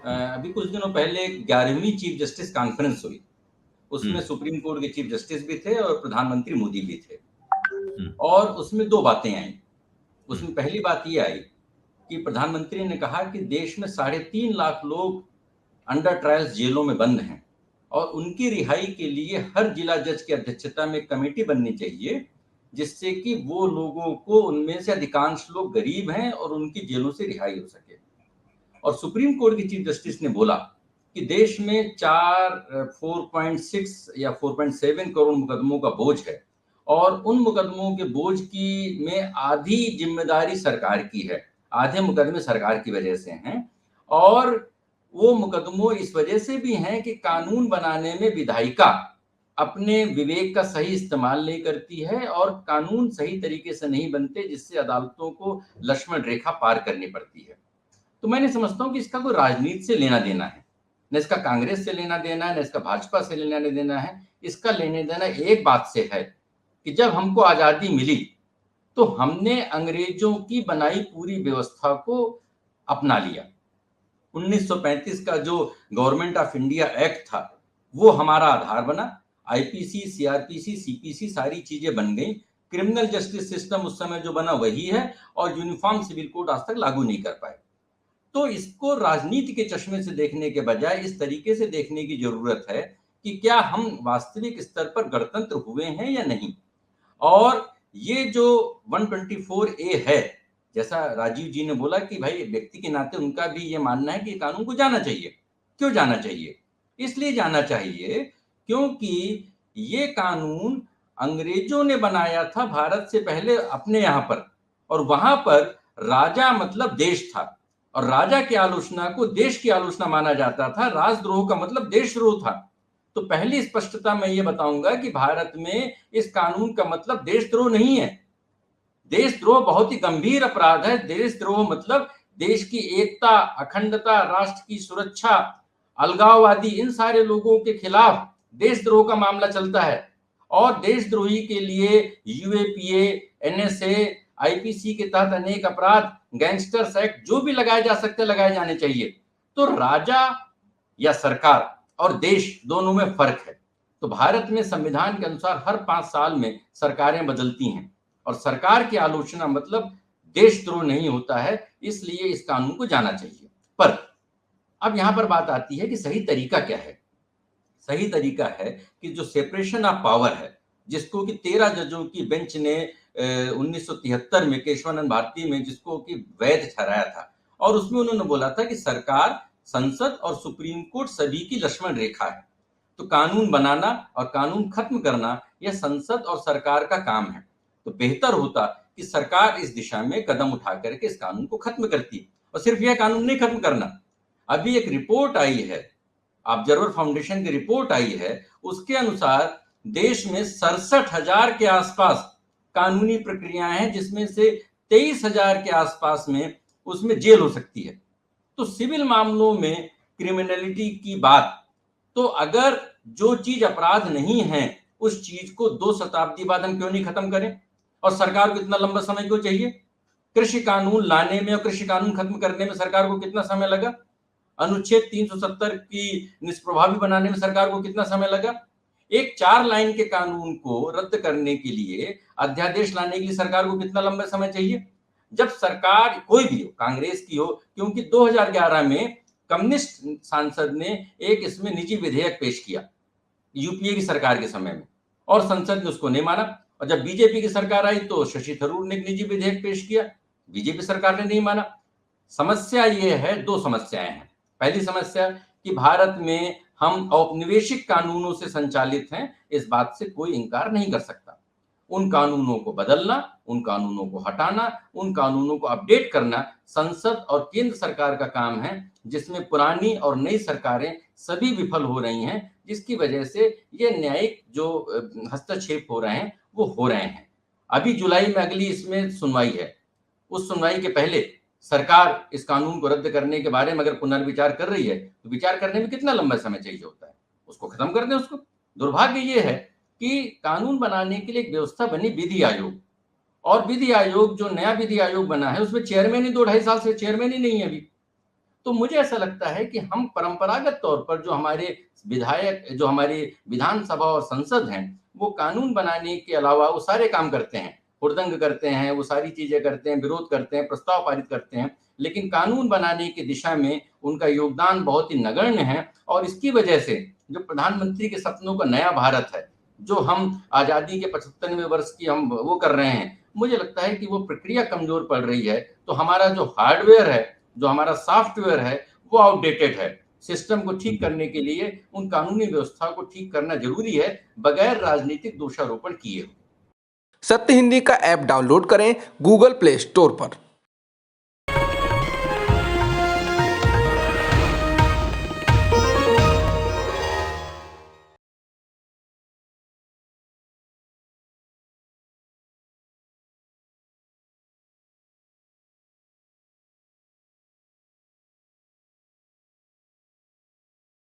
अभी कुछ दिनों पहले 11वीं चीफ जस्टिस कॉन्फ्रेंस हुई। उसमें हम्म, सुप्रीम कोर्ट के चीफ जस्टिस भी थे और प्रधानमंत्री मोदी भी थे। हम्म, और उसमें दो बातें आई। हम्म, उसमें पहली बात ये आई कि प्रधानमंत्री ने कहा कि देश में 3.5 लाख लोग अंडर ट्रायल्स जेलों में बंद हैं और उनकी रिहाई के लिए हर जिला जज की अध्यक्षता में एक कमेटी बननी चाहिए, जिससे कि वो लोगों को, उनमें से अधिकांश लोग गरीब हैं और उनकी जेलों से रिहाई हो सके। और सुप्रीम कोर्ट के चीफ जस्टिस ने बोला कि देश में 4.6 या 4.7 करोड़ मुकदमों का बोझ है और उन मुकदमों के बोझ की में आधी जिम्मेदारी सरकार की है। आधे मुकदमे सरकार की वजह से हैं और वो मुकदमों इस वजह से भी हैं कि कानून बनाने में विधायिका अपने विवेक का सही इस्तेमाल नहीं करती है और कानून सही तरीके से नहीं बनते, जिससे अदालतों को लक्ष्मण रेखा पार करनी पड़ती है। तो मैं नहीं समझता हूँ कि इसका कोई राजनीति से लेना देना है, न इसका कांग्रेस से लेना देना है, न इसका भाजपा से लेना देना है। इसका लेने देना एक बात से है कि जब हमको आजादी मिली तो हमने अंग्रेजों की बनाई पूरी व्यवस्था को अपना लिया। 1935 का जो गवर्नमेंट ऑफ इंडिया एक्ट था वो हमारा आधार बना। आईपीसी, सीआरपीसी, सीपीसी सारी चीजें बन गई। क्रिमिनल जस्टिस सिस्टम उस समय जो बना वही है और यूनिफॉर्म सिविल कोड आज तक लागू नहीं कर पाए। तो इसको राजनीति के चश्मे से देखने के बजाय इस तरीके से देखने की जरूरत है कि क्या हम वास्तविक स्तर पर गणतंत्र हुए हैं या नहीं। और ये जो 124 ए है, जैसा राजीव जी ने बोला कि भाई व्यक्ति के नाते उनका भी ये मानना है कि कानून को जाना चाहिए। क्यों जाना चाहिए? इसलिए जाना चाहिए क्योंकि ये कानून अंग्रेजों ने बनाया था भारत से पहले अपने यहाँ पर, और वहां पर राजा मतलब देश था और राजा की आलोचना को देश की आलोचना माना जाता था। राजद्रोह का मतलब देशद्रोह था। तो पहली स्पष्टता मैं ये बताऊंगा कि भारत में इस कानून का मतलब देशद्रोह नहीं है। देशद्रोह बहुत ही गंभीर अपराध है। देशद्रोह मतलब देश की एकता, अखंडता, राष्ट्र की सुरक्षा, अलगाववादी, इन सारे लोगों के खिलाफ देशद्रोह का मामला चलता है। और देशद्रोही के लिए यूएपीए, एनएसए, आईपीसी के तहत अनेक अपराध, गैंगस्टर्स एक्ट जो भी लगाए जा सकते लगाए जाने चाहिए। तो राजा या सरकार और देश दोनों में फर्क है। तो भारत में संविधान के अनुसार हर 5 साल में सरकारें बदलती हैं और सरकार की आलोचना मतलब देशद्रोह नहीं होता है। इसलिए इस कानून को जाना चाहिए। पर अब यहां पर बात आती है कि सही तरीका क्या है। सही तरीका है कि जो सेपरेशन ऑफ पावर है, जिसको कि 13 जजों की बेंच ने 1973 में केशवानंद भारती में जिसको कि वैध ठहराया था, और उसमें उन्होंने बोला था कि सरकार, संसद और सुप्रीम कोर्ट सभी की लक्ष्मण रेखा है। तो कानून बनाना और कानून खत्म करना यह संसद और सरकार का काम है। तो बेहतर होता कि सरकार इस दिशा में कदम उठा करके इस कानून को खत्म करती। और सिर्फ यह कानून नहीं खत्म करना, अभी एक रिपोर्ट आई है, ऑब्जर्वर फाउंडेशन की रिपोर्ट आई है, उसके अनुसार देश में 67,000 के आसपास कानूनी प्रक्रियाएं हैं, जिसमें से 23,000 के आसपास में उसमें जेल हो सकती है। तो सिविल मामलों में क्रिमिनलिटी की बात, तो अगर जो चीज अपराध नहीं है उस चीज को 2 शताब्दी बाद हम क्यों नहीं खत्म करें? और सरकार को इतना लंबा समय क्यों चाहिए? कृषि कानून लाने में और कृषि कानून खत्म करने में सरकार को कितना समय लगा? अनुच्छेद 370 की निष्प्रभावी बनाने में सरकार को कितना समय लगा? एक 4 लाइन के कानून को रद्द करने के लिए, अध्यादेश लाने के लिए सरकार को कितना लंबा समय चाहिए? जब सरकार कोई भी हो, कांग्रेस की हो, क्योंकि 2011 में कम्युनिस्ट सांसद ने एक इसमें निजी विधेयक पेश किया यूपीए की सरकार के समय में, और संसद ने उसको नहीं माना। और जब बीजेपी की सरकार आई तो शशि थरूर ने एक निजी विधेयक पेश किया, बीजेपी सरकार ने नहीं माना। समस्या ये है, दो समस्याएं हैं। पहली समस्या कि भारत में हम औपनिवेशिक कानूनों से संचालित हैं, इस बात से कोई इंकार नहीं कर सकता। उन कानूनों को बदलना, उन कानूनों को हटाना, उन कानूनों को अपडेट करना संसद और केंद्र सरकार का काम है, जिसमें पुरानी और नई सरकारें सभी विफल हो रही हैं, जिसकी वजह से ये न्यायिक जो हस्तक्षेप हो रहे हैं वो हो रहे हैं। अभी जुलाई में अगली इसमें सुनवाई है। उस सुनवाई के पहले सरकार इस कानून को रद्द करने के बारे में अगर पुनर्विचार कर रही है तो विचार करने में कितना लंबा समय चाहिए होता है? उसको खत्म कर दें उसको। दुर्भाग्य ये है कि कानून बनाने के लिए एक व्यवस्था बनी, विधि आयोग, और विधि आयोग जो नया विधि आयोग बना है उसमें चेयरमैन ही 2 ढाई साल से चेयरमैन ही नहीं है अभी। तो मुझे ऐसा लगता है कि हम परंपरागत तौर पर जो हमारे विधायक, जो हमारी विधानसभा और संसद हैं, वो कानून बनाने के अलावा वो सारे काम करते हैं, हुड़दंग करते हैं, वो सारी चीजें करते हैं, विरोध करते हैं, प्रस्ताव पारित करते हैं, लेकिन कानून बनाने की दिशा में उनका योगदान बहुत ही नगण्य है। और इसकी वजह से जो प्रधानमंत्री के सपनों का नया भारत है, जो हम आजादी के 75वें वर्ष की हम वो कर रहे हैं, मुझे लगता है कि वो प्रक्रिया कमजोर पड़ रही है। तो हमारा जो हार्डवेयर है, जो हमारा सॉफ्टवेयर है, वो आउटडेटेड है। सिस्टम को ठीक करने के लिए उन कानूनी व्यवस्था को ठीक करना जरूरी है, बगैर राजनीतिक दोषारोपण किए। सत्य हिंदी का ऐप डाउनलोड करें गूगल प्ले स्टोर पर।